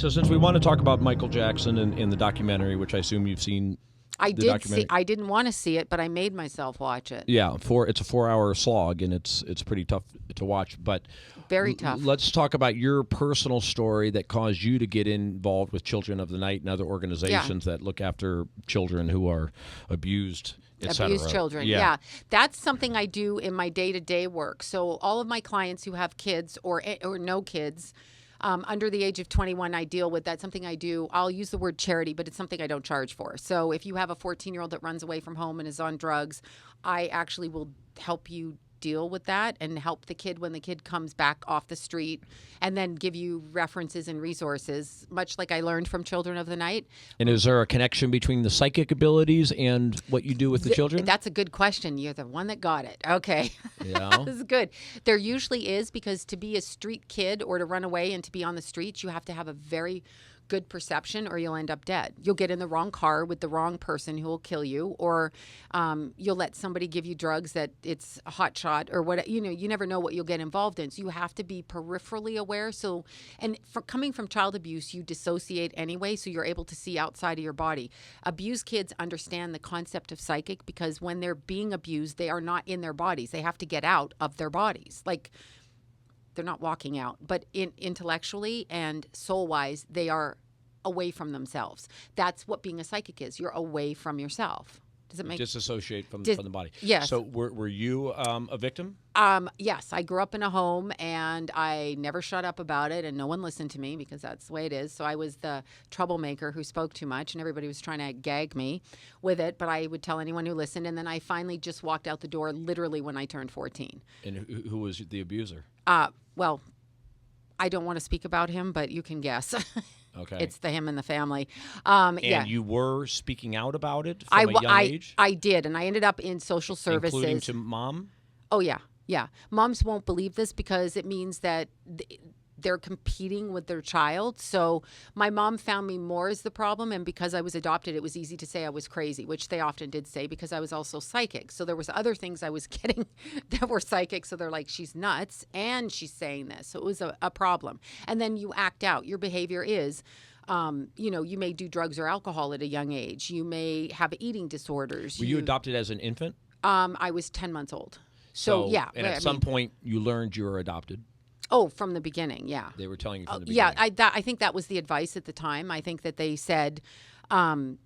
So since we want to talk about Michael Jackson in the documentary, which I assume you've seen, I did see. I didn't want to see it, but I made myself watch it. Yeah, it's a 4-hour slog, and it's pretty tough to watch. But very tough. Let's talk about your personal story that caused you to get involved with Children of the Night and other organizations that look after children who are abused. Abused children, yeah. That's something I do in my day-to-day work. So all of my clients who have kids or no kids under the age of 21, I deal with. That's something I do. I'll use the word charity, but it's something I don't charge for. So if you have a 14-year-old that runs away from home and is on drugs, I actually will help you deal with that and help the kid when the kid comes back off the street, and then give you references and resources, much like I learned from Children of the Night. And is there a connection between the psychic abilities and what you do with the children? That's a good question. You're the one that got it. Okay. Yeah. This is good. There usually is, because to be a street kid or to run away and to be on the streets, you have to have a very good perception, or you'll end up dead. You'll get in the wrong car with the wrong person who will kill you, or you'll let somebody give you drugs that it's a hot shot or what. You never know what you'll get involved in. So you have to be peripherally aware. So, and coming from child abuse, you dissociate anyway, so you're able to see outside of your body. Abused kids understand the concept of psychic, because when they're being abused, they are not in their bodies. They have to get out of their bodies. Like, they're not walking out, but intellectually and soul-wise, they are away from themselves. That's what being a psychic is. You're away from yourself. Does it make disassociate from the body? Yes. So were you a victim? Yes. I grew up in a home, and I never shut up about it, and no one listened to me, because that's the way it is. So I was the troublemaker who spoke too much, and everybody was trying to gag me with it, but I would tell anyone who listened. And then I finally just walked out the door literally when I turned 14. And who was the abuser? Well, I don't want to speak about him, but you can guess. Okay. It's him and the family. And you were speaking out about it from a young age? I did, and I ended up in social services. Including to mom? Oh, yeah. Yeah. Moms won't believe this, because it means that they're competing with their child. So my mom found me more as the problem, and because I was adopted, it was easy to say I was crazy, which they often did say, because I was also psychic. So there was other things I was getting that were psychic. So they're like, she's nuts, and she's saying this. So it was a problem. And then you act out. Your behavior is, you may do drugs or alcohol at a young age. You may have eating disorders. Were you adopted as an infant? I was 10 months old. So yeah. And at some point, you learned you were adopted? Oh, from the beginning, yeah. They were telling you from the beginning. Yeah, I think that was the advice at the time. I think that they said, you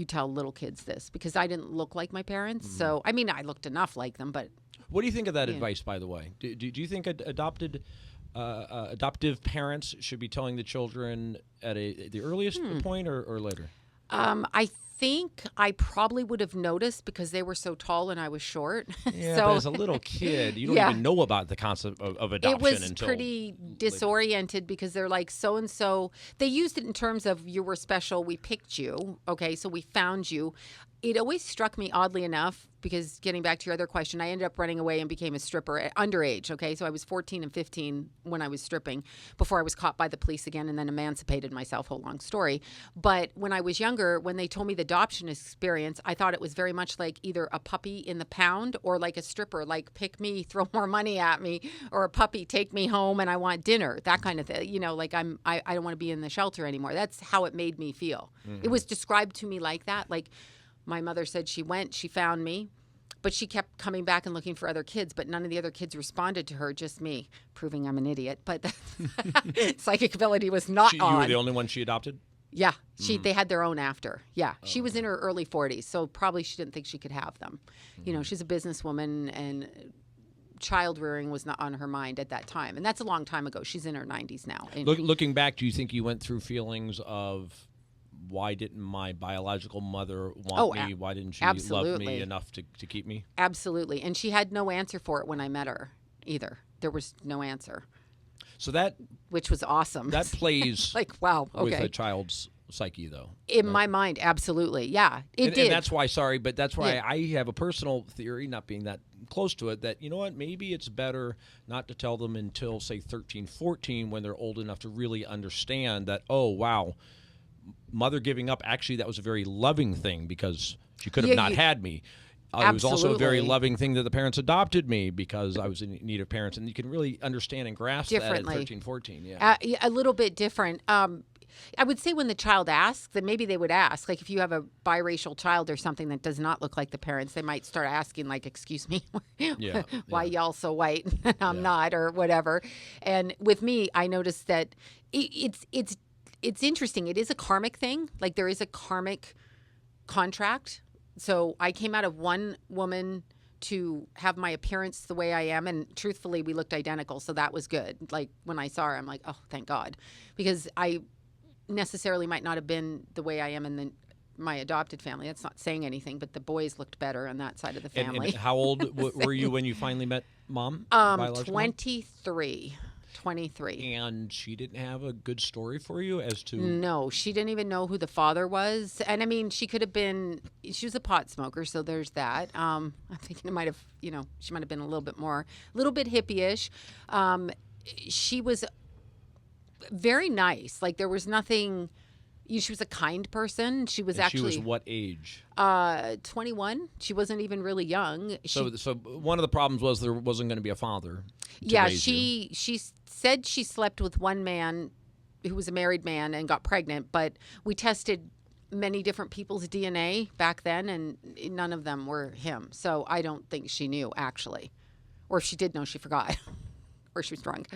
tell little kids this, because I didn't look like my parents. Mm-hmm. So, I mean, I looked enough like them, but... What do you think of that advice, by the way? Do you think adoptive parents should be telling the children at the earliest point or later? I think I probably would have noticed, because they were so tall and I was short. Yeah, but as a little kid, you don't even know about the concept of adoption until... It was pretty disoriented, because they're like, so-and-so. They used it in terms of, you were special, we picked you. Okay, so we found you. It always struck me, oddly enough, because getting back to your other question, I ended up running away and became a stripper at underage, okay? So I was 14 and 15 when I was stripping, before I was caught by the police again, and then emancipated myself, whole long story. But when I was younger, when they told me the adoption experience, I thought it was very much like either a puppy in the pound, or like a stripper, like pick me, throw more money at me, or a puppy, take me home and I want dinner, that kind of thing. Like I don't want to be in the shelter anymore. That's how it made me feel. Mm-hmm. It was described to me like that. Like, my mother said she found me, but she kept coming back and looking for other kids, but none of the other kids responded to her, just me, proving I'm an idiot. But psychic ability was not on. You were the only one she adopted? Yeah. They had their own after. Yeah. Oh, she was in her early 40s, so probably she didn't think she could have them. Mm-hmm. She's a businesswoman, and child rearing was not on her mind at that time. And that's a long time ago. She's in her 90s now. Looking back, do you think you went through feelings of, why didn't my biological mother want me? Why didn't she love me enough to keep me? Absolutely. And she had no answer for it when I met her either. There was no answer. So which was awesome. That plays like, wow, okay. With a child's psyche, though. In my mind, absolutely. Yeah, it did. And that's why, I have a personal theory, not being that close to it, that, you know what, maybe it's better not to tell them until, say, 13, 14, when they're old enough to really understand that, oh, wow, mother giving up, actually that was a very loving thing, because she could have not had me. It was also a very Absolutely. loving thing that the parents adopted me because I was in need of parents. And you can really understand and grasp that at Differently. 13, 14. Yeah. A little bit different. I would say when the child asks, then maybe they would ask. Like if you have a biracial child or something that does not look like the parents, they might start asking, like, "Excuse me, Yeah, why yeah. y'all so white and I'm Yeah. not," or whatever. And with me, I noticed that it's interesting. It is a karmic thing. Like there is a karmic contract. So I came out of one woman to have my appearance the way I am. And truthfully, we looked identical. So that was good. Like when I saw her, I'm like, oh, thank God. Because I necessarily might not have been the way I am in my adopted family. That's not saying anything, but the boys looked better on that side of the family. And how old were you when you finally met mom? Biological mom? 23. And she didn't have a good story for you as to... No, she didn't even know who the father was. And I mean, she could have been, she was a pot smoker, so there's that. I'm thinking it might have, she might have been a little bit hippie-ish. She was very nice. Like there was nothing, she was a kind person. She was She was what age? 21. She wasn't even really young. So one of the problems was there wasn't going to be a father. Yeah, she said she slept with one man who was a married man and got pregnant, but we tested many different people's DNA back then, and none of them were him. So I don't think she knew, actually. Or if she did know, she forgot. Or she was drunk.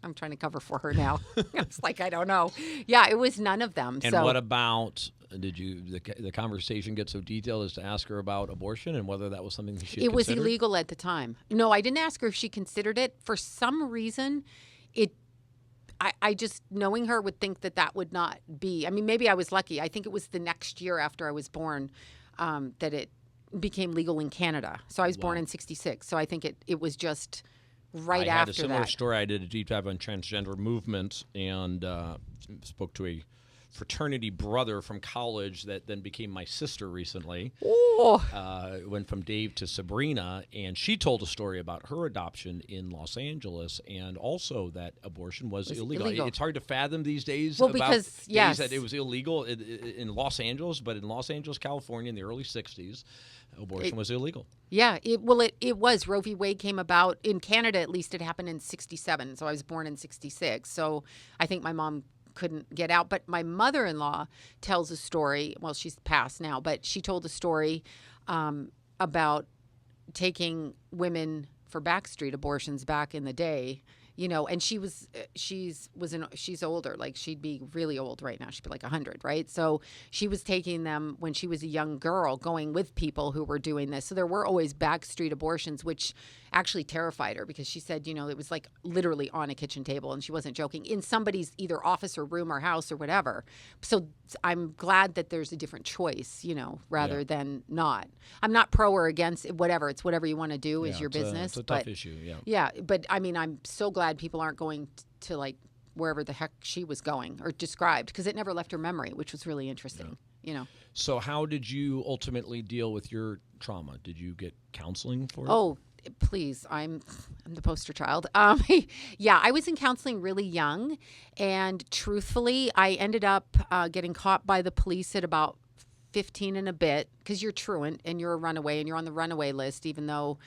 I'm trying to cover for her now. It's like, I don't know. Yeah, it was none of them. And what about, did the conversation get so detailed as to ask her about abortion and whether that was something she It was considered? illegal at the time. No, I didn't ask her if she considered it. For some reason, I just, knowing her, would think that would not be. I mean, maybe I was lucky. I think it was the next year after I was born that it became legal in Canada. So I was born in 1966. So I think it was just right after that. I had a similar story. I did a deep dive on transgender movement and spoke to a fraternity brother from college that then became my sister recently. Went from Dave to Sabrina, and she told a story about her adoption in Los Angeles, and also that abortion was illegal. It's hard to fathom these days. Well, because days that it was illegal in Los Angeles, but in Los Angeles, California, in the early '60s, abortion was illegal. Yeah, it was. Roe v. Wade came about in Canada. At least it happened in '67. So I was born in '66. So I think my mom couldn't get out. But my mother-in-law tells a story. Well, she's passed now, but she told a story about taking women for backstreet abortions back in the day. And she's older. Like she'd be really old right now. She'd be like 100, right? So she was taking them when she was a young girl, going with people who were doing this. So there were always backstreet abortions, which actually terrified her because she said, it was like literally on a kitchen table, and she wasn't joking, in somebody's either office or room or house or whatever. So I'm glad that there's a different choice, rather than not. I'm not pro or against whatever. It's whatever you want to do is your business. It's a tough issue, yeah. Yeah, but I mean, I'm so glad people aren't going to like wherever the heck she was going or described, because it never left her memory, which was really interesting. So how did you ultimately deal with your trauma? Did you get counseling for it? Oh, please, I'm the poster child. Yeah, I was in counseling really young, and truthfully, I ended up getting caught by the police at about 15 and a bit, because you're truant and you're a runaway and you're on the runaway list, even though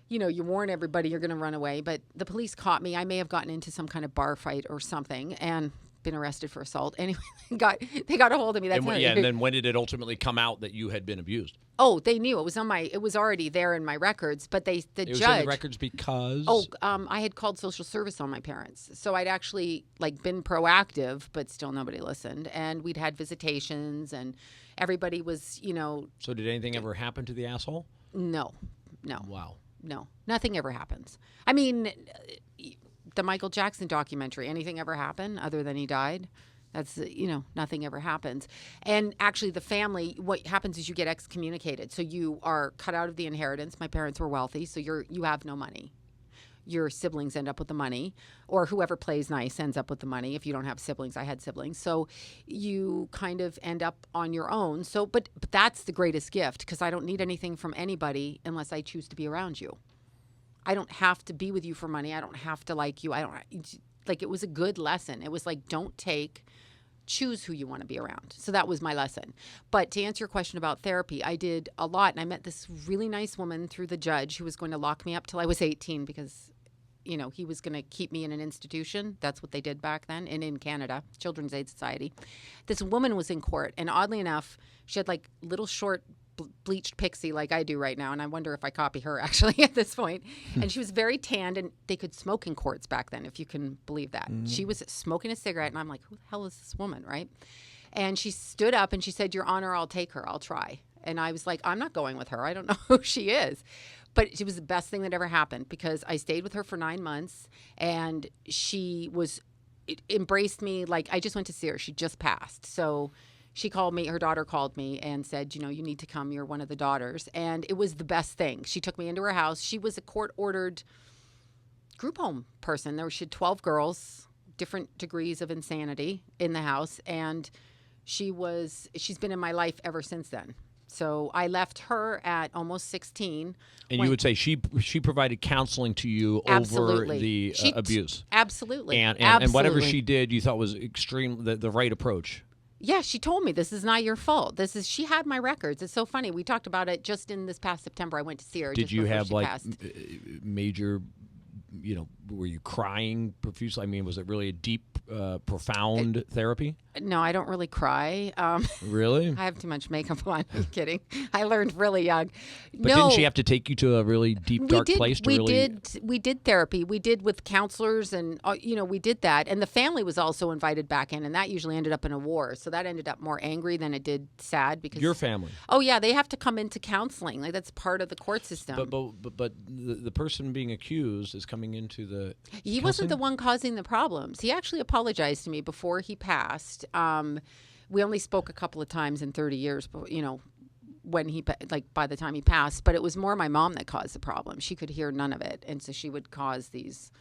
you warn everybody you're going to run away. But the police caught me. I may have gotten into some kind of bar fight or something and been arrested for assault. Anyway, they got a hold of me. That's and then when did it ultimately come out that you had been abused? Oh, they knew. It was already there in my records, but the It was judge. in the records because... I had called social service on my parents. So I'd actually been proactive, but still nobody listened. And we'd had visitations, and everybody was, So did anything ever happen to the asshole? No. Wow. No, nothing ever happens. I mean, the Michael Jackson documentary, anything ever happen other than he died? That's, nothing ever happens. And actually the family, what happens is you get excommunicated. So you are cut out of the inheritance. My parents were wealthy, so you have no money. Your siblings end up with the money, or whoever plays nice ends up with the money. If you don't have siblings, I had siblings. So you kind of end up on your own. So, but that's the greatest gift, because I don't need anything from anybody unless I choose to be around you. I don't have to be with you for money. I don't have to like you. It was a good lesson. It was like, don't take choose who you want to be around. So that was my lesson. But to answer your question about therapy, I did a lot. And I met this really nice woman through the judge who was going to lock me up till I was 18 because, he was going to keep me in an institution. That's what they did back then. And in Canada, Children's Aid Society. This woman was in court. And oddly enough, she had like little short bleached pixie like I do right now. And I wonder if I copy her actually at this point. And she was very tanned, and they could smoke in courts back then, if you can believe that. She was smoking a cigarette, and I'm like, who the hell is this woman, right? And she stood up and she said, Your Honor, I'll take her. I'll try. And I was like, I'm not going with her. I don't know who she is. But it was the best thing that ever happened because I stayed with her for 9 months, and she embraced me like I just went to see her. She just passed. So she called me, her daughter called me and said, you need to come. You're one of the daughters. And it was the best thing. She took me into her house. She was a court-ordered group home person. She had 12 girls, different degrees of insanity in the house. And she's been in my life ever since then. So I left her at almost 16. And you would say she provided counseling to you over the abuse. Absolutely. And whatever she did, you thought was the right approach. Yeah, she told me this is not your fault. She had my records. It's so funny. We talked about it just in this past September. I went to see her. Did you have major, were you crying profusely? I mean, was it really a deep, profound therapy? No, I don't really cry. Really? I have too much makeup on. I'm kidding. I learned really young. But didn't she have to take you to a really deep, dark place? We did therapy. We did with counselors, and we did that. And the family was also invited back in, and that usually ended up in a war. So that ended up more angry than it did sad because your family. Oh yeah, they have to come into counseling. Like that's part of the court system. But the person being accused is coming into the. He wasn't the one causing the problems. He actually apologized to me before he passed. We only spoke a couple of times in 30 years, but when by the time he passed, but it was more my mom that caused the problem. She could hear none of it. And so she would cause these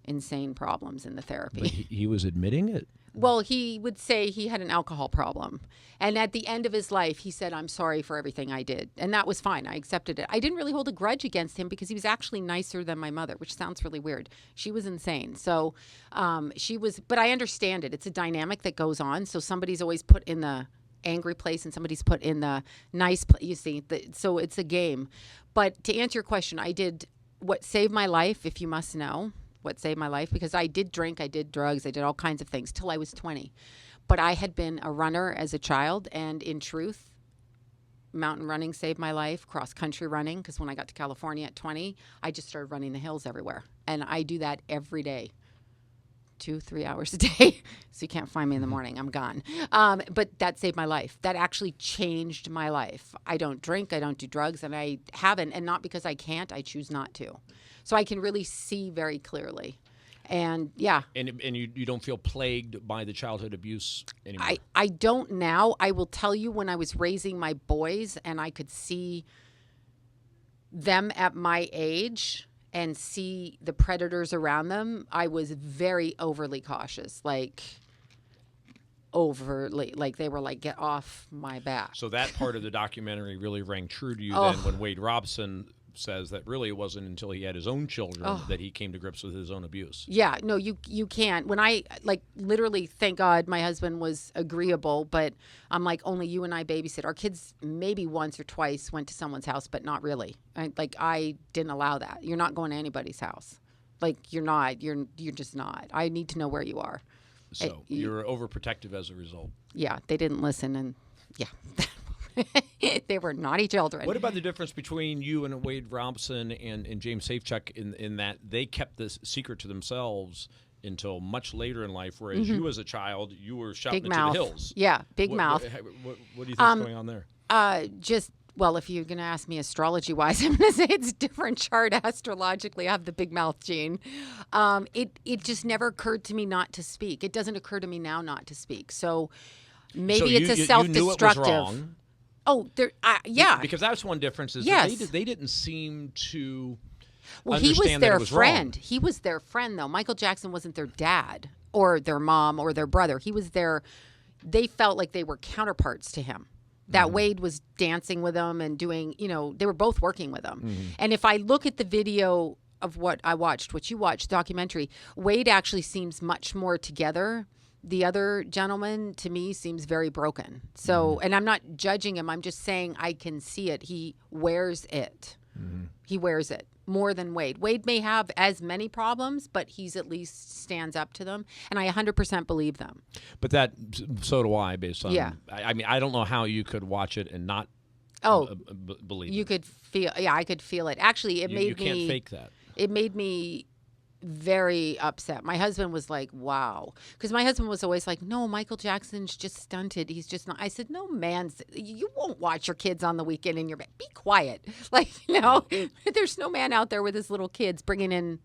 insane problems in the therapy. But he was admitting it? Well, he would say he had an alcohol problem. And at the end of his life, he said, I'm sorry for everything I did. And that was fine. I accepted it. I didn't really hold a grudge against him because he was actually nicer than my mother, which sounds really weird. She was insane. So but I understand it. It's a dynamic that goes on. So somebody's always put in the angry place and somebody's put in the nice place. You see, so it's a game. But to answer your question, I did what saved my life, if you must know. What saved my life, because I did drink, I did drugs, I did all kinds of things till I was 20. But I had been a runner as a child, and in truth, mountain running saved my life, cross-country running, because when I got to California at 20, I just started running the hills everywhere. And I do that every day, 2-3 hours a day. So you can't find me in the morning, I'm gone. But that saved my life. That actually changed my life. I don't drink, I don't do drugs, and I haven't, and not because I can't, I choose not to. So I can really see very clearly. And yeah. And you don't feel plagued by the childhood abuse anymore? I don't now. I will tell you, when I was raising my boys and I could see them at my age and see the predators around them, I was very overly cautious. Like they were like, get off my back. So that part of the documentary really rang true to you then when Wade Robson says that really it wasn't until he had his own children that he came to grips with his own abuse. Yeah, no, you can't. When I literally, thank God my husband was agreeable, but I'm like, only you and I babysit. Our kids maybe once or twice went to someone's house, but not really. I didn't allow that. You're not going to anybody's house. You're just not. I need to know where you are. So you're overprotective as a result. Yeah, they didn't listen, and yeah. They were naughty children. What about the difference between you and Wade Robson and James Safechuck in that they kept this secret to themselves until much later in life, whereas you as a child, you were shouting big it mouth. to the hills. Yeah, big mouth. What do you think is going on there? Well, if you're going to ask me astrology-wise, I'm going to say it's a different chart astrologically. I have the big mouth gene. It just never occurred to me not to speak. It doesn't occur to me now not to speak. So maybe it's a self-destructive. You knew it was wrong. Oh, yeah. Because that's one difference is yes. that they didn't seem to Well, he was understand their that it was friend. wrong. He was their friend, though. Michael Jackson wasn't their dad or their mom or their brother. He was they felt like they were counterparts to him. That Wade was dancing with them and doing, they were both working with him. Mm-hmm. And if I look at the video of what I watched, what you watched, documentary, Wade actually seems much more together The other gentleman, to me, seems very broken. So, and I'm not judging him. I'm just saying I can see it. He wears it. He wears it more than Wade. Wade may have as many problems, but he's at least stands up to them. And I 100% believe them. But so do I, based on, Yeah. I mean, I don't know how you could watch it and not believe you it. could feel, I could feel it. Actually, You can't fake that. It made me very upset. My husband was like, wow. Because my husband was always like, no, Michael Jackson's just stunted. He's just not. I said, no, man, you won't watch your kids on the weekend in your bed. Be quiet. Like, there's no man out there with his little kids bringing in.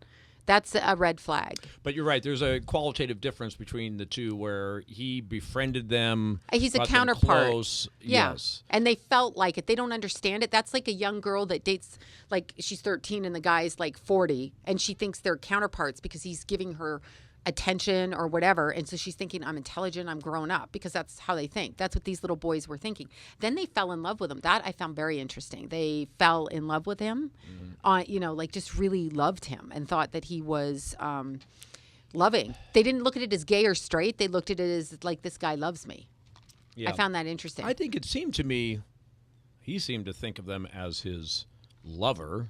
That's a red flag. But you're right. There's a qualitative difference between the two where he befriended them. He's a counterpart. Close. Yeah. Yes. And they felt like it. They don't understand it. That's like a young girl that dates, like she's 13 and the guy's like 40. And she thinks they're counterparts because he's giving her attention or whatever. And so she's thinking, I'm intelligent, I'm grown up, because that's how they think. That's what these little boys were thinking. Then they fell in love with him. That I found very interesting. They fell in love with him, like just really loved him and thought that he was loving. They didn't look at it as gay or straight. They looked at it as like, this guy loves me. Yeah. I found that interesting. I think it seemed to me, he seemed to think of them as his lover.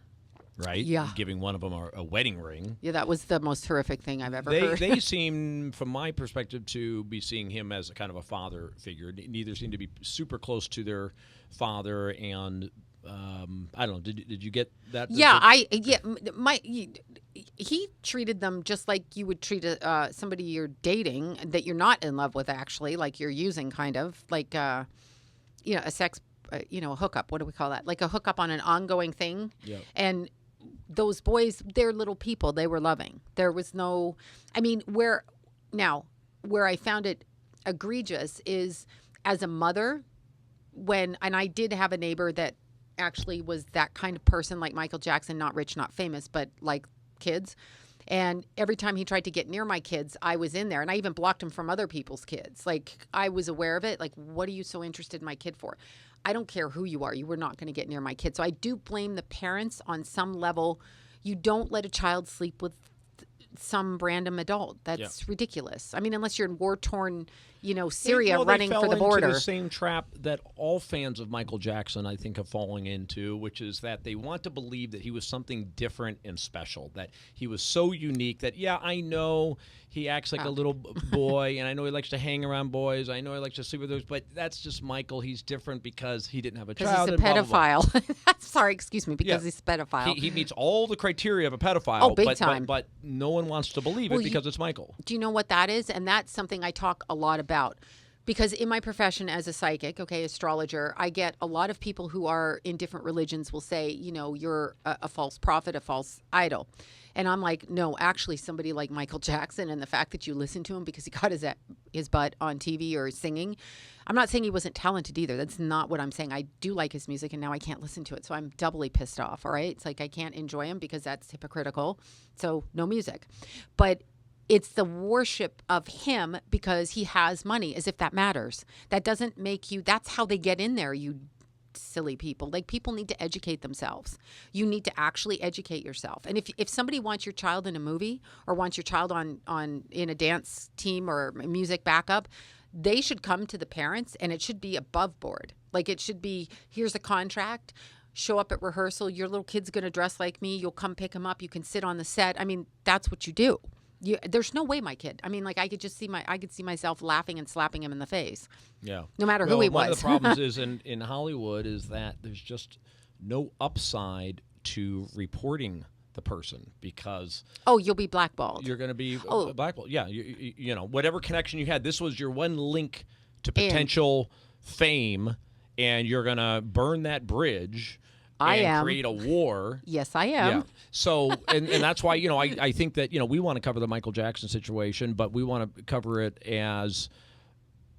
Right? Yeah. Giving one of them a wedding ring. Yeah, that was the most horrific thing I've ever heard. They seem, from my perspective, to be seeing him as a kind of a father figure. Neither seem to be super close to their father, and I don't know. Did you get that? Yeah, he treated them just like you would treat somebody you're dating that you're not in love with, actually, like you're using, kind of like a sex, a hookup. What do we call that? Like a hookup on an ongoing thing. Yeah. And those boys, they're little people. They were loving. There was no, where I found it egregious is as a mother, and I did have a neighbor that actually was that kind of person, like Michael Jackson, not rich, not famous, but like kids. And every time he tried to get near my kids, I was in there. And I even blocked him from other people's kids. Like, I was aware of it. Like, what are you so interested in my kid for? I don't care who you are. You were not going to get near my kid. So I do blame the parents on some level. You don't let a child sleep with some random adult. That's ridiculous. Unless you're in war-torn, Syria running for the border. Into the same trap that all fans of Michael Jackson, I think, are falling into, which is that they want to believe that he was something different and special, that he was so unique that, I know he acts like a little boy, and I know he likes to hang around boys. I know he likes to sleep with those, but that's just Michael. He's different because he didn't have a child. Because he's a pedophile. Blah, blah, blah. Sorry, excuse me, because he's a pedophile. He meets all the criteria of a pedophile. Oh, big time. But no one wants to believe it because it's Michael. Do you know what that is? And that's something I talk a lot about. Because in my profession as a psychic, astrologer, I get a lot of people who are in different religions will say, you're a false prophet, a false idol. And I'm like, no, actually somebody like Michael Jackson, and the fact that you listen to him because he got his butt on TV or singing. I'm not saying he wasn't talented either. That's not what I'm saying. I do like his music, and now I can't listen to it. So I'm doubly pissed off, all right? It's like I can't enjoy him because that's hypocritical. So no music. But it's the worship of him because he has money, as if that matters. That doesn't make you, that's how they get in there, you silly people. Like, people need to educate themselves. You need to actually educate yourself. And if somebody wants your child in a movie or wants your child in a dance team or music backup, they should come to the parents, and it should be above board. Like, it should be, here's a contract. Show up at rehearsal. Your little kid's going to dress like me. You'll come pick him up. You can sit on the set. That's what you do. There's no way my kid. I could just see myself laughing and slapping him in the face. Yeah. No matter who he was. One of the problems is in Hollywood is that there's just no upside to reporting the person because you'll be blackballed. You're going to be blackballed. Yeah. Whatever connection you had, this was your one link to potential fame, and you're going to burn that bridge. Create a war. Yes, I am. Yeah. So, and that's why, I think that, we want to cover the Michael Jackson situation, but we want to cover it as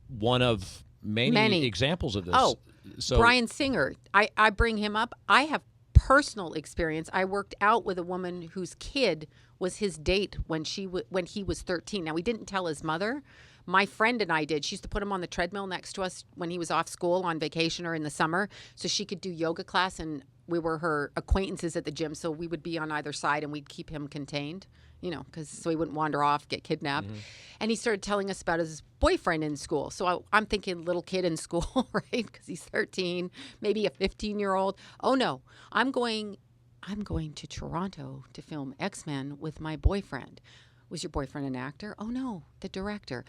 one of many examples of this. So Bryan Singer, I bring him up. I have personal experience. I worked out with a woman whose kid was his date when he was 13. Now, we didn't tell his mother. My friend and I did. She used to put him on the treadmill next to us when he was off school on vacation or in the summer so she could do yoga class and were her acquaintances at the gym, so we would be on either side and we'd keep him contained, so he wouldn't wander off, get kidnapped. Mm-hmm. And he started telling us about his boyfriend in school. So I'm thinking little kid in school, right? Because he's 13, maybe a 15-year-old. Oh no, I'm going to Toronto to film X-Men with my boyfriend. Was your boyfriend an actor? Oh no, the director.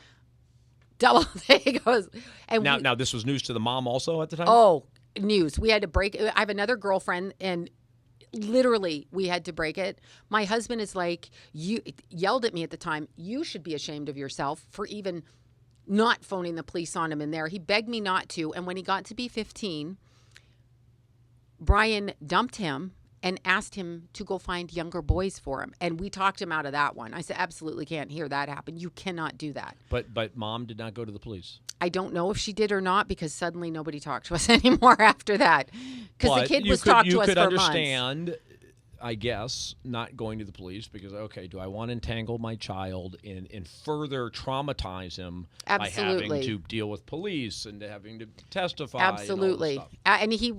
Double. There he goes. And now this was news to the mom also at the time? Oh, news. We had to break. I have another girlfriend, and literally we had to break it. My husband is like, you yelled at me at the time, you should be ashamed of yourself for even not phoning the police on him in there. He begged me not to. And when he got to be 15, Bryan dumped him and asked him to go find younger boys for him. And we talked him out of that one. I said, absolutely can't hear that happen. You cannot do that. But mom did not go to the police. I don't know if she did or not, because suddenly nobody talked to us anymore after that. Because the kid was talked to us for months. You could understand, I guess, not going to the police because, okay, do I want to entangle my child and further traumatize him by having to deal with police and having to testify? Absolutely. And he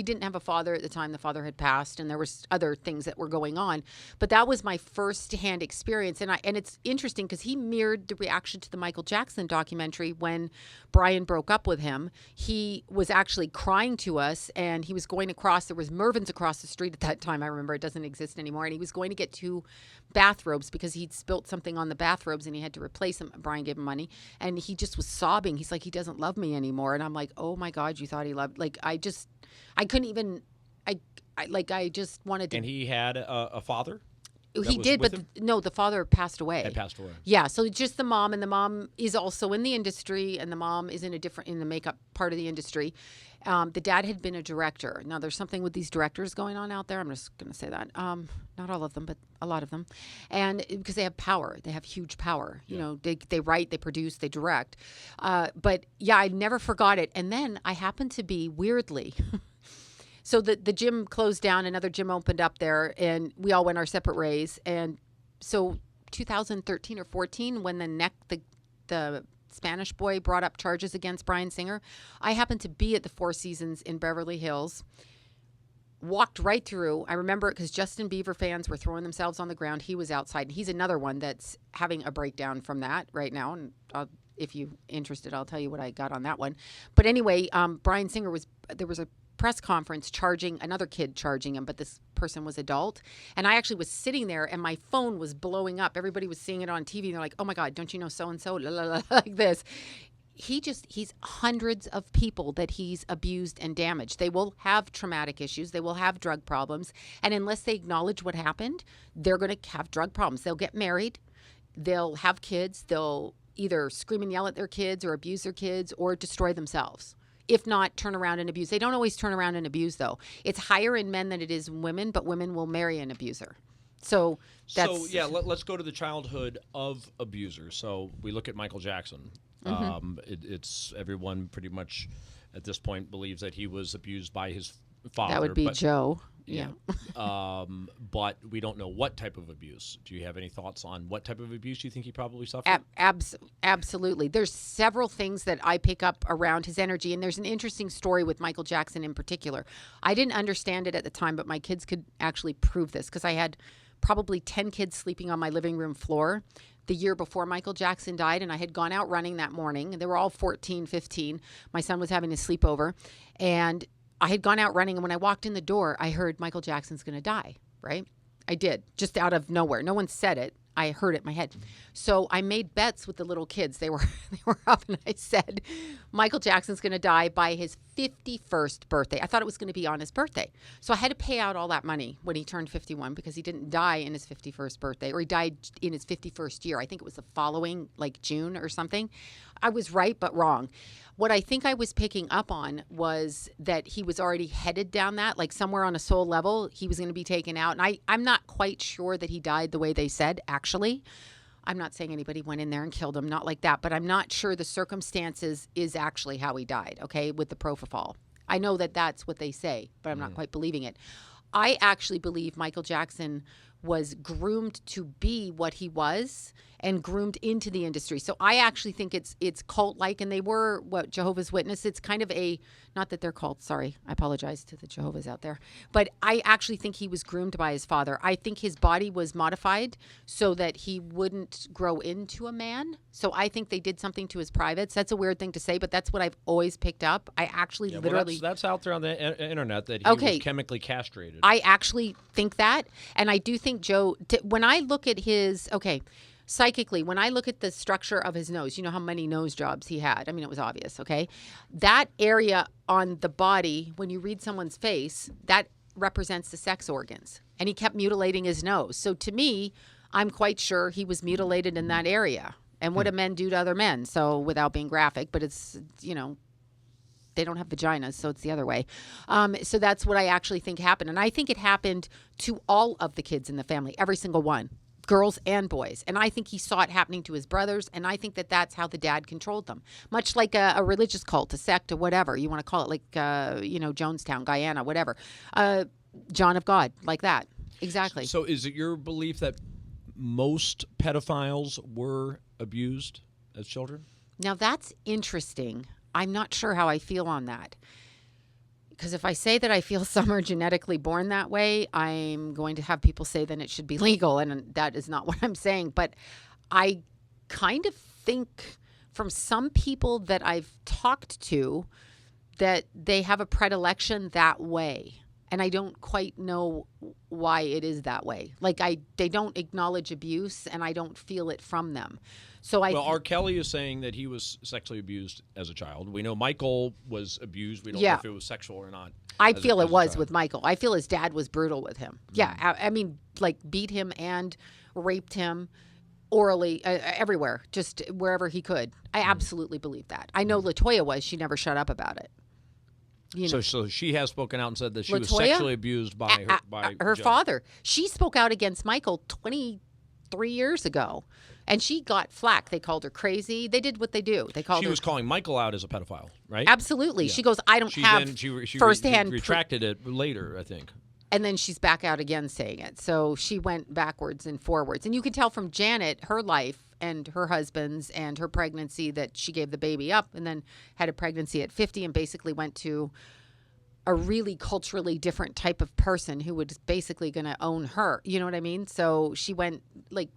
didn't have a father at the time. The father had passed, and there was other things that were going on. But that was my first-hand experience. And it's interesting because he mirrored the reaction to the Michael Jackson documentary when Bryan broke up with him. He was actually crying to us, and he was going across. There was Mervyn's across the street at that time. I remember, it doesn't exist anymore. And he was going to get 2 bathrobes because he'd spilt something on the bathrobes and he had to replace them. Bryan gave him money, and he just was sobbing. He's like, he doesn't love me anymore. And I'm like, oh my God, you thought he loved, like, I couldn't even, I just wanted to. And he had a father? He did, but no, the father passed away. Had passed away. Yeah, so just the mom, and the mom is also in the industry, and the mom is in the makeup part of the industry. The dad had been a director. Now, there's something with these directors going on out there. I'm just going to say that. Not all of them, but a lot of them. And because they have power. They have huge power. Yeah. They write, they produce, they direct. But yeah, I never forgot it. And then I happened to be, weirdly... So the gym closed down, another gym opened up there, and we all went our separate ways. And so 2013 or 14, when the Spanish boy brought up charges against Bryan Singer, I happened to be at the Four Seasons in Beverly Hills, walked right through. I remember it because Justin Bieber fans were throwing themselves on the ground. He was outside, and he's another one that's having a breakdown from that right now. And if you're interested, I'll tell you what I got on that one. But anyway, Bryan Singer there was a press conference another kid charging him, but this person was adult. And I actually was sitting there, and my phone was blowing up. Everybody was seeing it on TV, and they're like, oh my God, don't you know so-and-so? Like this. He's hundreds of people that he's abused and damaged. They will have traumatic issues. They will have drug problems. And unless they acknowledge what happened, they're going to have drug problems. They'll get married. They'll have kids. They'll either scream and yell at their kids or abuse their kids or destroy themselves. If not, turn around and abuse. They don't always turn around and abuse, though. It's higher in men than it is in women, but women will marry an abuser. So let's go to the childhood of abusers. So we look at Michael Jackson. Mm-hmm. It's everyone pretty much at this point believes that he was abused by his father. That would be Joe. Yeah. But we don't know what type of abuse. Do you have any thoughts on what type of abuse you think he probably suffered? Absolutely. There's several things that I pick up around his energy, and there's an interesting story with Michael Jackson in particular. I didn't understand it at the time, but my kids could actually prove this because I had probably 10 kids sleeping on my living room floor the year before Michael Jackson died, and I had gone out running that morning. They were all 14, 15. My son was having a sleepover, and I had gone out running, and when I walked in the door, I heard Michael Jackson's going to die, right? I did, just out of nowhere. No one said it. I heard it in my head. So I made bets with the little kids. They were up, and I said, Michael Jackson's going to die by his 51st birthday. I thought it was going to be on his birthday. So I had to pay out all that money when he turned 51 because he didn't die in his 51st birthday, or he died in his 51st year. I think it was the following, like June or something. I was right, but wrong. What I think I was picking up on was that he was already headed down that, like somewhere on a soul level, he was going to be taken out. And I'm not quite sure that he died the way they said, actually. I'm not saying anybody went in there and killed him, not like that. But I'm not sure the circumstances is actually how he died, okay, with the propofol. I know that that's what they say, but I'm not quite believing it. I actually believe Michael Jackson was groomed to be what he was and groomed into the industry. So I actually think it's cult-like, and they were what Jehovah's Witness. It's kind of a, not that they're cult, sorry, I apologize to the Jehovah's out there, but I actually think he was groomed by his father. I think his body was modified so that he wouldn't grow into a man. So I think they did something to his privates. That's a weird thing to say, but that's what I've always picked up. I actually literally... Well, that's out there on the internet that he was chemically castrated. I actually think that, and I do think Joe, when I look at his, psychically, when I look at the structure of his nose, you know how many nose jobs he had. I mean, it was obvious, okay? That area on the body, when you read someone's face, that represents the sex organs. And he kept mutilating his nose. So to me, I'm quite sure he was mutilated in that area. And what do men do to other men? So without being graphic, but it's, they don't have vaginas, so it's the other way. So that's what I actually think happened. And I think it happened to all of the kids in the family, every single one. Girls and boys. And I think he saw it happening to his brothers. And I think that that's how the dad controlled them. Much like a religious cult, a sect, or whatever you want to call it, like, Jonestown, Guyana, whatever. John of God, like that. Exactly. So is it your belief that most pedophiles were abused as children? Now, that's interesting. I'm not sure how I feel on that. Because if I say that I feel some are genetically born that way, I'm going to have people say then it should be legal. And that is not what I'm saying. But I kind of think from some people that I've talked to that they have a predilection that way. And I don't quite know why it is that way. Like they don't acknowledge abuse, and I don't feel it from them. So well, R. Kelly is saying that he was sexually abused as a child. We know Michael was abused. We don't know if it was sexual or not. I feel it was with Michael. I feel his dad was brutal with him. Mm-hmm. Yeah, I mean, like beat him and raped him orally everywhere, just wherever he could. I absolutely believe that. I know LaToya was. She never shut up about it. So she has spoken out and said that she was sexually abused by her father. She spoke out against Michael 23 years ago, and she got flack. They called her crazy. They did what they do. She was calling Michael out as a pedophile, right? Absolutely. Yeah. She goes, I don't have firsthand. She retracted it later, I think. And then she's back out again saying it. So she went backwards and forwards. And you can tell from Janet, her life and her husband's and her pregnancy, that she gave the baby up and then had a pregnancy at 50 and basically went to a really culturally different type of person who was basically going to own her. You know what I mean? So she went, like,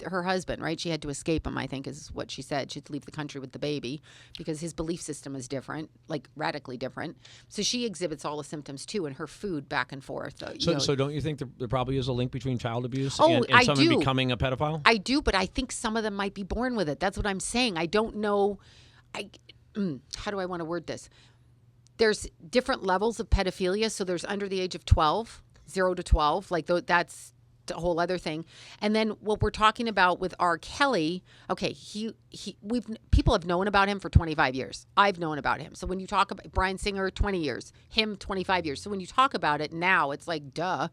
her husband, right? She had to escape him, I think is what she said. She had to leave the country with the baby because his belief system is different, like radically different. So she exhibits all the symptoms too, and her food back and forth. So don't you think there probably is a link between child abuse and someone becoming a pedophile? I do, but I think some of them might be born with it. That's what I'm saying. I don't know. How do I want to word this? There's different levels of pedophilia. So there's under the age of 12, 0 to 12. Like that's a whole other thing. And then what we're talking about with R. Kelly, okay, people have known about him for 25 years. I've known about him. So when you talk about Bryan Singer, 20 years, him 25 years. So when you talk about it now, it's like duh.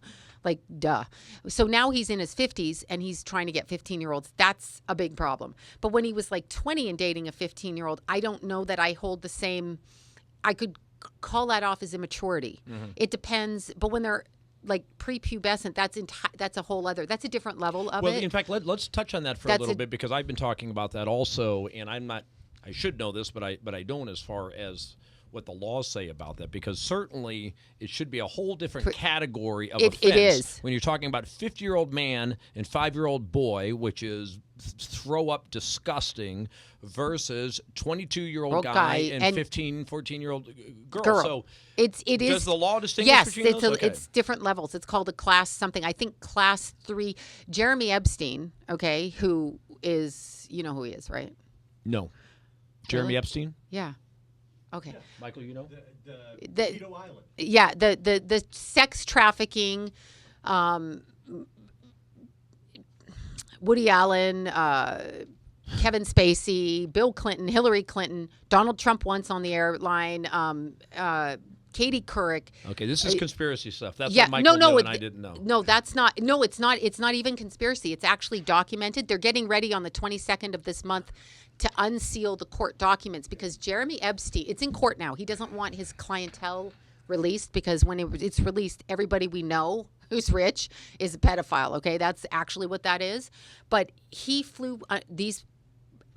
So now he's in his 50s and he's trying to get 15-year-olds. That's a big problem. But when he was like 20 and dating a 15-year-old, I don't know that I hold the same. I could call that off as immaturity. Mm-hmm. It depends. But when they're like prepubescent, that's a whole other, that's a different level of it. Well, in fact, let's touch on that for a little bit, because I've been talking about that also, and I should know this, but I don't, as far as what the laws say about that, because certainly it should be a whole different category of offense. It is. When you're talking about 50-year-old man and 5-year-old boy, which is throw up disgusting, versus 22-year-old guy and 15, 14-year-old girl. So it is. Does the law distinguish between those? It's different levels. It's called a class something. I think class 3. Jeremy Epstein, okay, who is, you know who he is, right? No. Jeremy Epstein? Yeah. Okay. Yeah. Michael, you know? The Vito Island. Yeah, the sex trafficking, Woody Allen, Kevin Spacey, Bill Clinton, Hillary Clinton, Donald Trump once on the airline, Katie Couric. Okay, this is conspiracy stuff. That's what Michael knew and I didn't know. No, that's not. No, it's not. It's not even conspiracy. It's actually documented. They're getting ready on the 22nd of this month to unseal the court documents, because Jeremy Epstein, it's in court now. He doesn't want his clientele released, because when it's released, everybody we know who's rich is a pedophile, okay? That's actually what that is. But he flew these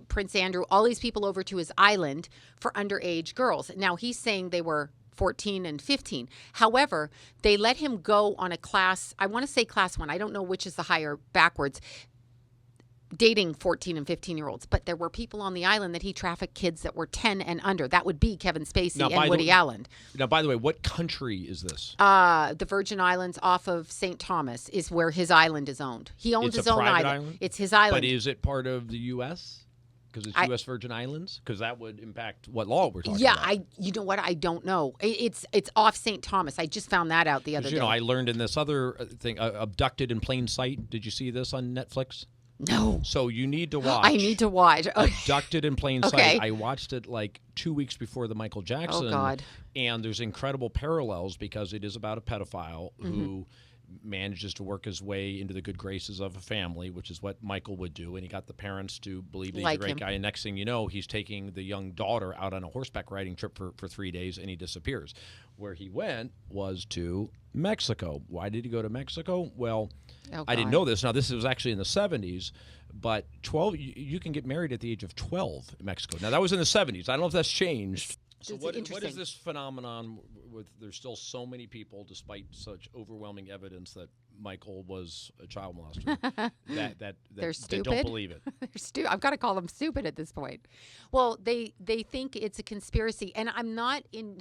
Prince Andrew, all these people over to his island for underage girls. Now, he's saying they were 14 and 15. However, they let him go on a class, I want to say class 1. I don't know which is the higher backwards, dating 14 and 15-year-olds. But there were people on the island that he trafficked kids that were 10 and under. That would be Kevin Spacey and Woody Allen. Now, by the way, what country is this? The Virgin Islands off of St. Thomas is where his island is owned. He owns his own island. It's his island. But is it part of the U.S.? Because it's U.S. Virgin Islands? Because that would impact what law we're talking about. Yeah, you know what? I don't know. It's off St. Thomas. I just found that out the other day. You know, I learned in this other thing, Abducted in Plain Sight. Did you see this on Netflix? No. So you need to watch. I need to watch. Abducted in Plain Okay. Sight. I watched it like 2 weeks before the Michael Jackson. Oh, God. And there's incredible parallels because it is about a pedophile who manages to work his way into the good graces of a family, which is what Michael would do. And he got the parents to believe that he's a great guy. And next thing you know, he's taking the young daughter out on a horseback riding trip for 3 days, and he disappears. Where he went was to Mexico. Why did he go to Mexico? Well, I didn't know this. Now, this was actually in the 70s, but 12, you can get married at the age of 12 in Mexico. Now, that was in the 70s. I don't know if that's changed. So what is this phenomenon with there's still so many people, despite such overwhelming evidence that Michael was a child molester, that They're stupid. They don't believe it. They're I've got to call them stupid at this point. Well, they think it's a conspiracy, and I'm not in.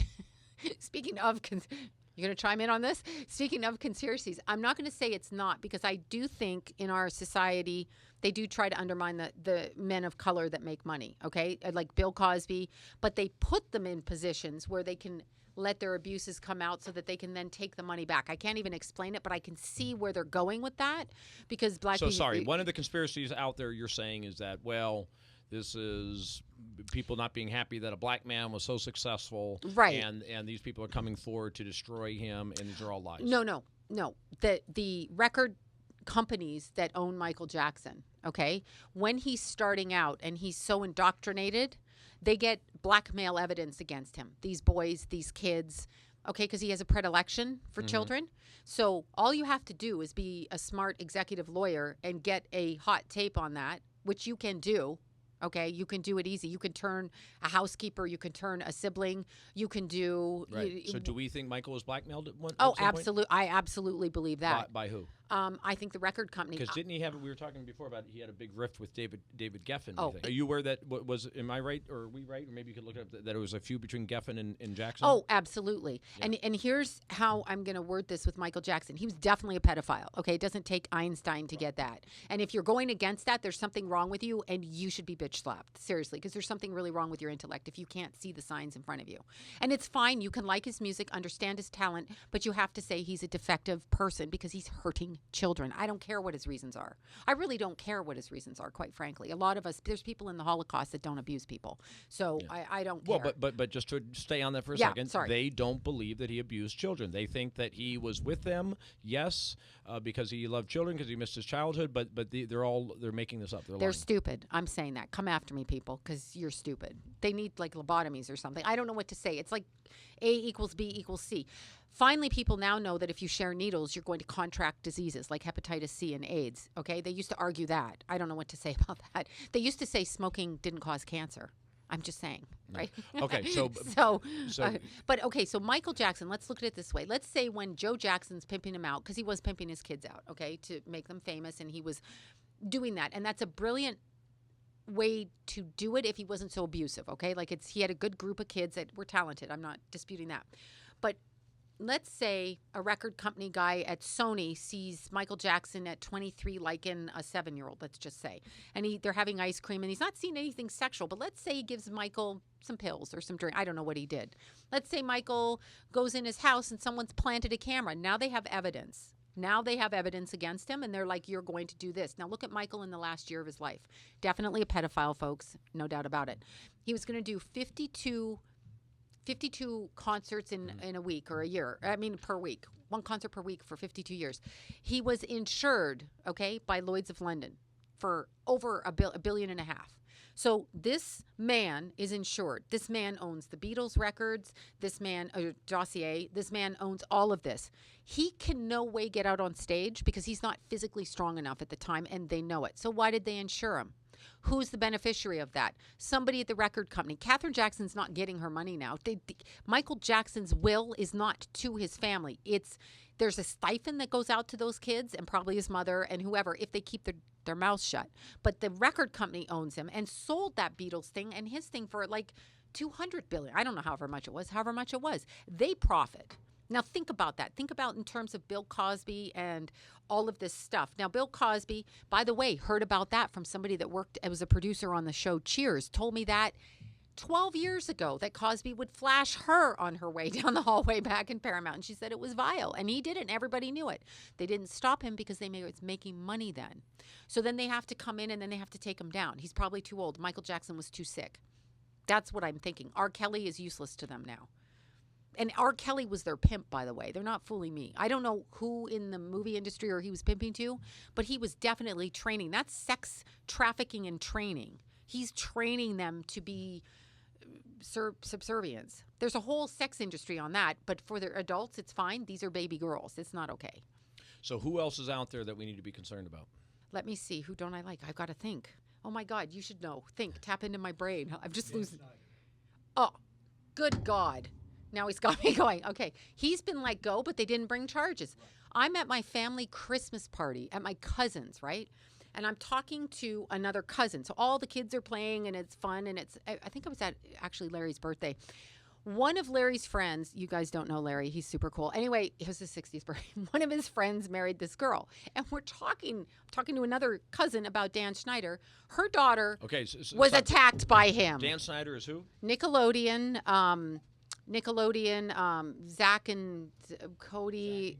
Speaking of, you going to chime in on this? Speaking of conspiracies, I'm not going to say it's not, because I do think in our society they do try to undermine the men of color that make money, okay? Like Bill Cosby, but they put them in positions where they can let their abuses come out so that they can then take the money back. I can't even explain it, but I can see where they're going with that, because black people... So, sorry, one of the conspiracies out there you're saying is that, well, this is people not being happy that a black man was so successful, right? And these people are coming forward to destroy him, and these are all lies. No. The record companies that own Michael Jackson, okay, when he's starting out and he's so indoctrinated, they get blackmail evidence against him. These boys, these kids, okay, because he has a predilection for children. So all you have to do is be a smart executive lawyer and get a hot tape on that, which you can do. Okay, you can do it easy. You can turn a housekeeper. You can turn a sibling. You can do. Right. So, do we think Michael was blackmailed at one? Oh, absolutely. I absolutely believe that. By who? I think the record company. Because didn't he have? We were talking before about he had a big rift with David Geffen. Oh, are you aware that was? Am I right, or are we right? Or maybe you could look it up that it was a feud between Geffen and Jackson. Oh, absolutely. Yeah. And here's how I'm going to word this with Michael Jackson. He was definitely a pedophile. Okay, it doesn't take Einstein to get that. And if you're going against that, there's something wrong with you, and you should be bitch slapped, seriously, because there's something really wrong with your intellect if you can't see the signs in front of you. And it's fine. You can like his music, understand his talent, but you have to say he's a defective person because he's hurting children. I don't care what his reasons are. I really don't care what his reasons are, quite frankly. A lot of us, there's people in the Holocaust that don't abuse people. So yeah. I don't care. Well, but just to stay on that for a second, they don't believe that he abused children. They think that he was with them, yes, because he loved children, because he missed his childhood, but they're making this up. They're lying. Stupid. I'm saying that. Come after me, people, because you're stupid. They need like lobotomies or something. I don't know what to say. It's like A equals B equals C. Finally, people now know that if you share needles, you're going to contract diseases like hepatitis C and AIDS, okay? They used to argue that. I don't know what to say about that. They used to say smoking didn't cause cancer. I'm just saying, right? Okay, so Michael Jackson, let's look at it this way. Let's say when Joe Jackson's pimping him out, because he was pimping his kids out, okay, to make them famous, and he was doing that. And that's a brilliant way to do it if he wasn't so abusive, okay? Like he had a good group of kids that were talented. I'm not disputing that. But let's say a record company guy at Sony sees Michael Jackson at 23 liking a 7-year-old, let's just say. And they're having ice cream, and he's not seeing anything sexual. But let's say he gives Michael some pills or some drink. I don't know what he did. Let's say Michael goes in his house and someone's planted a camera. Now they have evidence. Now they have evidence against him, and they're like, you're going to do this. Now look at Michael in the last year of his life. Definitely a pedophile, folks. No doubt about it. He was going to do 52 concerts in a week or a year. I mean, per week. One concert per week for 52 years. He was insured, okay, by Lloyd's of London for over $1.5 billion. So this man is insured. This man owns the Beatles records. This man, dossier. This man owns all of this. He can no way get out on stage because he's not physically strong enough at the time, and they know it. So why did they insure him? Who's the beneficiary of that? Somebody at the record company. Katherine Jackson's not getting her money now. Michael Jackson's will is not to his family. There's a stipend that goes out to those kids and probably his mother and whoever if they keep their mouths shut. But the record company owns him and sold that Beatles thing and his thing for like $200 billion. I don't know however much it was. They profit. Now, think about that. Think about in terms of Bill Cosby and all of this stuff. Now, Bill Cosby, by the way, heard about that from somebody that worked as a producer on the show Cheers, told me that 12 years ago that Cosby would flash her on her way down the hallway back in Paramount. And she said it was vile. And he did it, and everybody knew it. They didn't stop him because they was making money then. So then they have to come in, and then they have to take him down. He's probably too old. Michael Jackson was too sick. That's what I'm thinking. R. Kelly is useless to them now. And R. Kelly was their pimp, by the way. They're not fooling me. I don't know who in the movie industry or he was pimping to, but he was definitely training. That's sex trafficking and training. He's training them to be subservience. There's a whole sex industry on that, but for the adults, it's fine. These are baby girls. It's not okay. So who else is out there that we need to be concerned about? Let me see. Who don't I like? I've got to think. Oh, my God. You should know. Think. Tap into my brain. I'm just losing. Oh, good God. Now he's got me going. Okay. He's been let go, but they didn't bring charges. I'm at my family Christmas party at my cousin's, right? And I'm talking to another cousin. So all the kids are playing and it's fun. And I think I was at actually Larry's birthday. One of Larry's friends, you guys don't know Larry. He's super cool. Anyway, it was his 60th birthday. One of his friends married this girl. And we're talking to another cousin about Dan Schneider. Her daughter was attacked by him. Dan Schneider is who? Nickelodeon, Zach and Cody.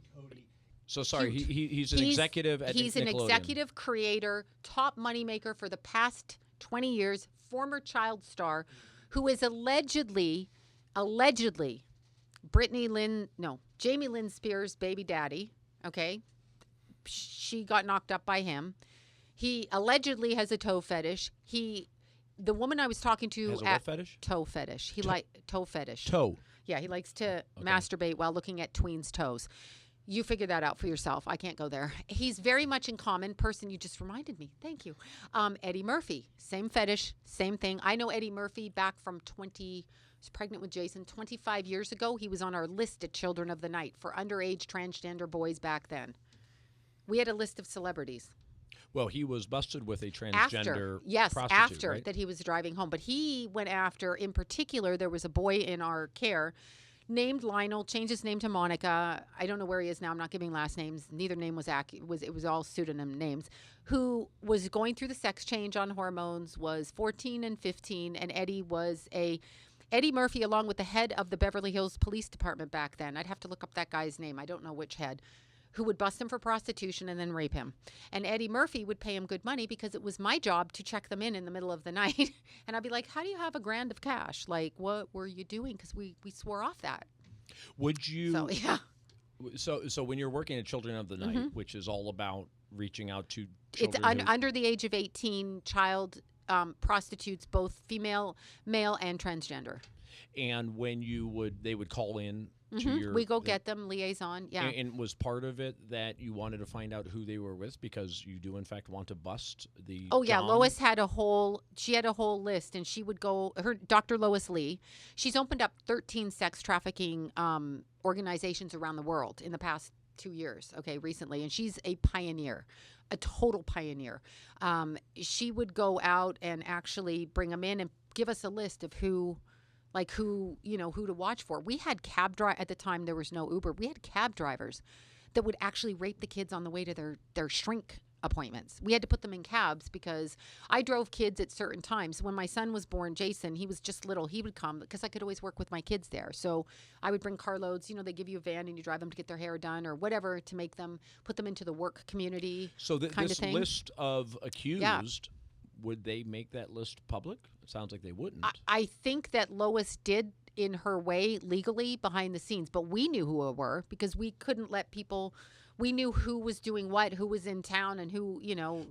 So sorry, he's an executive at Nickelodeon. He's an executive creator, top moneymaker for the past 20 years, former child star, who is allegedly Jamie Lynn Spears' baby daddy, okay? She got knocked up by him. He allegedly has a toe fetish. The woman I was talking to has a what fetish? Toe fetish. Toe fetish. Toe. Yeah, he likes to masturbate while looking at tweens' toes. You figure that out for yourself. I can't go there. He's very much in common. Person you just reminded me. Thank you. Eddie Murphy. Same fetish. Same thing. I know Eddie Murphy back from was pregnant with Jason 25 years ago. He was on our list at Children of the Night for underage transgender boys back then. We had a list of celebrities. Well, he was busted with a transgender prostitute, after right? that he was driving home. But he went after, in particular, there was a boy in our care named Lionel, changed his name to Monica. I don't know where he is now. I'm not giving last names. Neither name was accurate. It was all pseudonym names. Who was going through the sex change on hormones, was 14 and 15, and Eddie Murphy, along with the head of the Beverly Hills Police Department back then. I'd have to look up that guy's name. I don't know which head. Who would bust him for prostitution and then rape him. And Eddie Murphy would pay him good money because it was my job to check them in the middle of the night. And I'd be like, how do you have $1,000 of cash? Like, what were you doing? Because we swore off that. Would you? So, yeah. So when you're working at Children of the Night, which is all about reaching out to children. It's under the age of 18, child prostitutes, both female, male, and transgender. And when they would call in to your... We go get them, liaison, yeah. And was part of it that you wanted to find out who they were with because you do, in fact, want to bust the... Oh, yeah. Lois had a whole list, and she would go... Dr. Lois Lee, she's opened up 13 sex trafficking organizations around the world in the past 2 years, recently. And she's a pioneer, a total pioneer. She would go out and actually bring them in and give us a list of who to watch for. We had at the time there was no Uber. We had cab drivers that would actually rape the kids on the way to their shrink appointments. We had to put them in cabs because I drove kids at certain times. When my son was born, Jason, he was just little. He would come because I could always work with my kids there. So I would bring carloads. They give you a van and you drive them to get their hair done or whatever to put them into the work community. So kind this of thing. List of accused, would they make that list public? It sounds like they wouldn't. I think that Lois did in her way legally behind the scenes, but we knew who it were because we couldn't let people We knew who was doing what, who was in town, and who,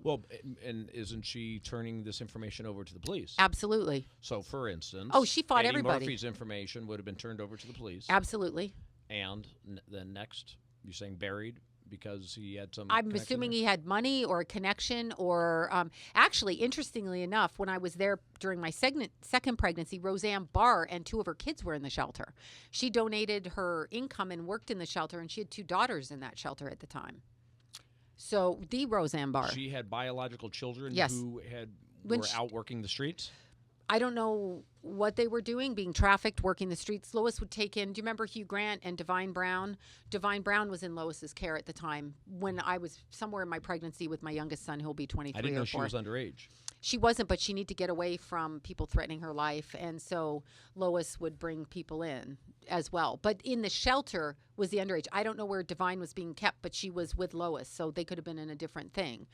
Well, and isn't she turning this information over to the police? Absolutely. So, for instance, she fought Eddie everybody. Murphy's information would have been turned over to the police. Absolutely. And then next, you're saying buried because he had some. I'm assuming he had money or a connection, or actually, interestingly enough, when I was there during my second pregnancy, Roseanne Barr and 2 of her kids were in the shelter. She donated her income and worked in the shelter, and she had 2 daughters in that shelter at the time. So the Roseanne Barr. She had biological children who were out working the streets? I don't know what they were doing, being trafficked, working the streets. Lois would take in, do you remember Hugh Grant and Divine Brown? Divine Brown was in Lois's care at the time when I was somewhere in my pregnancy with my youngest son, who'll be 23 or 4. I didn't know she was underage. She wasn't, but she needed to get away from people threatening her life. And so Lois would bring people in as well. But in the shelter was the underage. I don't know where Divine was being kept, but she was with Lois. So they could have been in a different thing.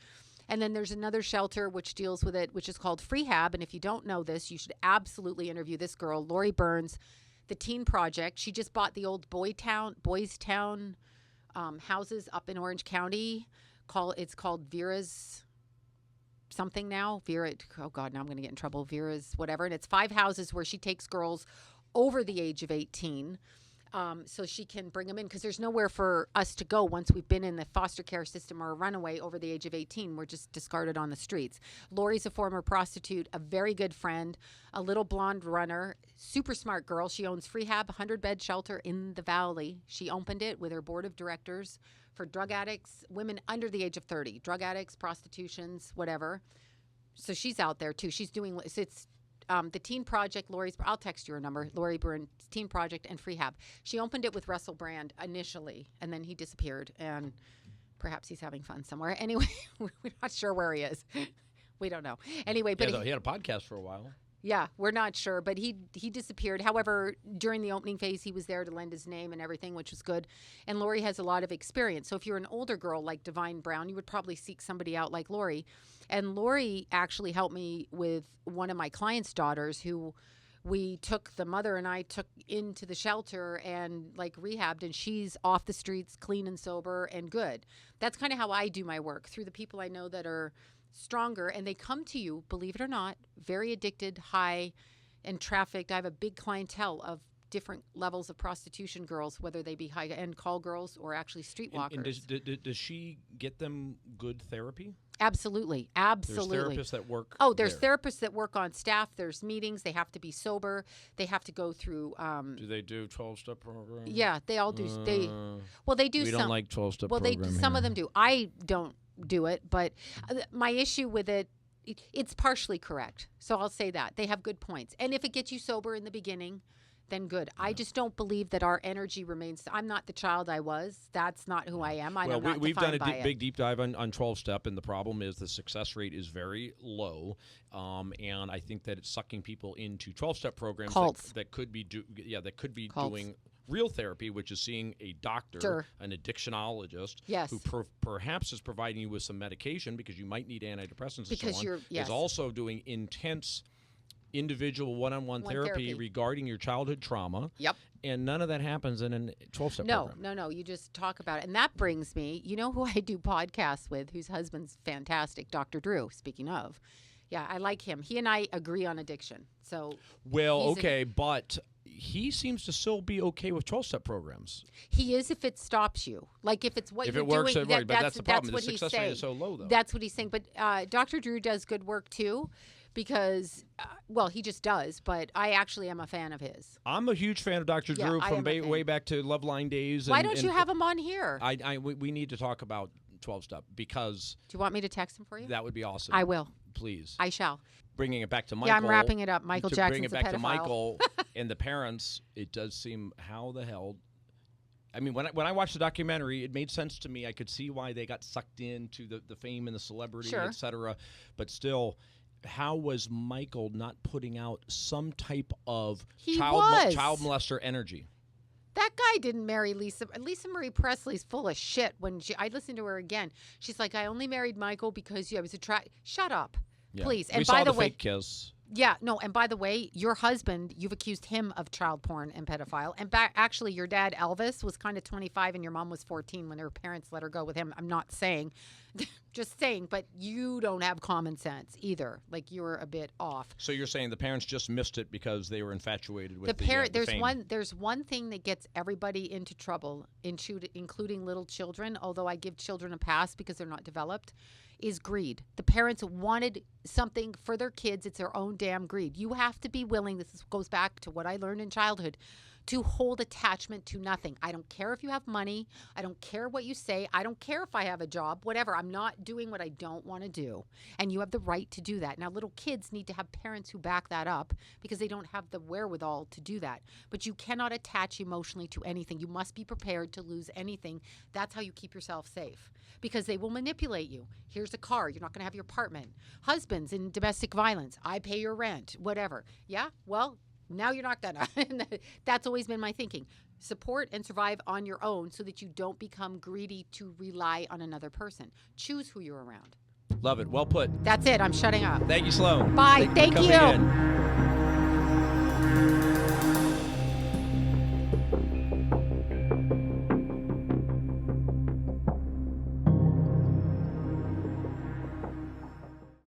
And then there's another shelter which deals with it, which is called Freehab. And if you don't know this, you should absolutely interview this girl, Lori Burns, the Teen Project. She just bought the old Boys Town houses up in Orange County. It's called Vera's something now. Oh God, now I'm going to get in trouble. Vera's whatever. And it's 5 houses where she takes girls over the age of 18. So she can bring them in, because there's nowhere for us to go once we've been in the foster care system or a runaway over the age of 18. We're just discarded on the streets. Lori's a former prostitute, a very good friend, a little blonde runner, super smart girl. She owns Freehab, a 100-bed shelter in the Valley. She opened it with her board of directors for drug addicts, women under the age of 30, drug addicts, prostitutions, whatever. So she's out there too. She's doing, it's the Teen Project, I'll text you her number, Lori Burns, Teen Project, and Freehab. She opened it with Russell Brand initially, and then he disappeared, and perhaps he's having fun somewhere. Anyway, we're not sure where he is. We don't know. Anyway, but he had a podcast for a while. Yeah, we're not sure, but he disappeared. However, during the opening phase, he was there to lend his name and everything, which was good. And Lori has a lot of experience. So if you're an older girl like Divine Brown, you would probably seek somebody out like Lori. And Lori actually helped me with one of my clients' daughters, who the mother and I took into the shelter and rehabbed, and she's off the streets, clean and sober and good. That's kind of how I do my work, through the people I know that are stronger, and they come to you, believe it or not, very addicted, high, and trafficked. I have a big clientele of different levels of prostitution girls, whether they be high-end call girls or actually streetwalkers. And does she get them good therapy? Absolutely. There's therapists that work. There's therapists that work on staff. There's meetings. They have to be sober. They have to go through. Do they do 12-step program? Yeah, they all do. They do. We don't like 12-step program. Some of them do. I don't do it, but my issue with it's partially correct. So I'll say that they have good points, and if it gets you sober in the beginning, then good. Yeah. I just don't believe that our energy remains. I'm not the child I was. That's not who I am. We've done a big deep dive on 12-step, and the problem is the success rate is very low, and I think that it's sucking people into 12-step programs that could be doing real therapy, which is seeing a doctor, an addictionologist, who perhaps is providing you with some medication because you might need antidepressants and so on, is also doing intense individual one-on-one therapy regarding your childhood trauma. Yep. And none of that happens in a 12-step program. No. You just talk about it. And that brings me, you know who I do podcasts with, whose husband's fantastic, Dr. Drew, speaking of. Yeah, I like him. He and I agree on addiction. So but he seems to still be okay with 12-step programs. He is if it stops you. If it's what you're doing. But that's the problem. The success rate is so low, though. That's what he's saying. But Dr. Drew does good work, too, because, he just does. But I actually am a fan of his. I'm a huge fan of Dr. Drew from way back to Loveline days. Why don't you have him on here? We need to talk about 12-step because... Do you want me to text him for you? That would be awesome. I will. Please. I shall. Bringing it back to Michael. Yeah, I'm wrapping it up. Michael Jackson's bring it back a pedophile. to Michael and the parents, it does seem, how the hell... I mean, when I watched the documentary, it made sense to me. I could see why they got sucked into the fame and the celebrity, et cetera. But still, how was Michael not putting out some type of child molester energy? That guy didn't marry Lisa. Lisa Marie Presley's full of shit. I listened to her again. She's like, I only married Michael because I was attracted. Shut up, please. And we by saw the way, fake kiss. Yeah, no, and by the way, your husband, you've accused him of child porn and pedophile. And actually, your dad, Elvis, was kind of 25 and your mom was 14 when her parents let her go with him. I'm not saying, just saying, but you don't have common sense either. Like, you're a bit off. So you're saying the parents just missed it because they were infatuated with the fame. There's one thing that gets everybody into trouble, including little children, although I give children a pass because they're not developed, is greed. The parents wanted something for their kids. It's their own damn greed. You have to be willing, goes back to what I learned in childhood, to hold attachment to nothing. I don't care if you have money. I don't care what you say. I don't care if I have a job, whatever. I'm not doing what I don't want to do. And you have the right to do that. Now, little kids need to have parents who back that up because they don't have the wherewithal to do that. But you cannot attach emotionally to anything. You must be prepared to lose anything. That's how you keep yourself safe, because they will manipulate you. Here's a car. You're not going to have your apartment. Husbands in domestic violence. I pay your rent, whatever. Yeah, well, now you're not gonna. That's always been my thinking. Support and survive on your own so that you don't become greedy to rely on another person. Choose who you're around. Love it. Well put. That's it. I'm shutting up. Thank you, Sloan. Bye. Thank you. In.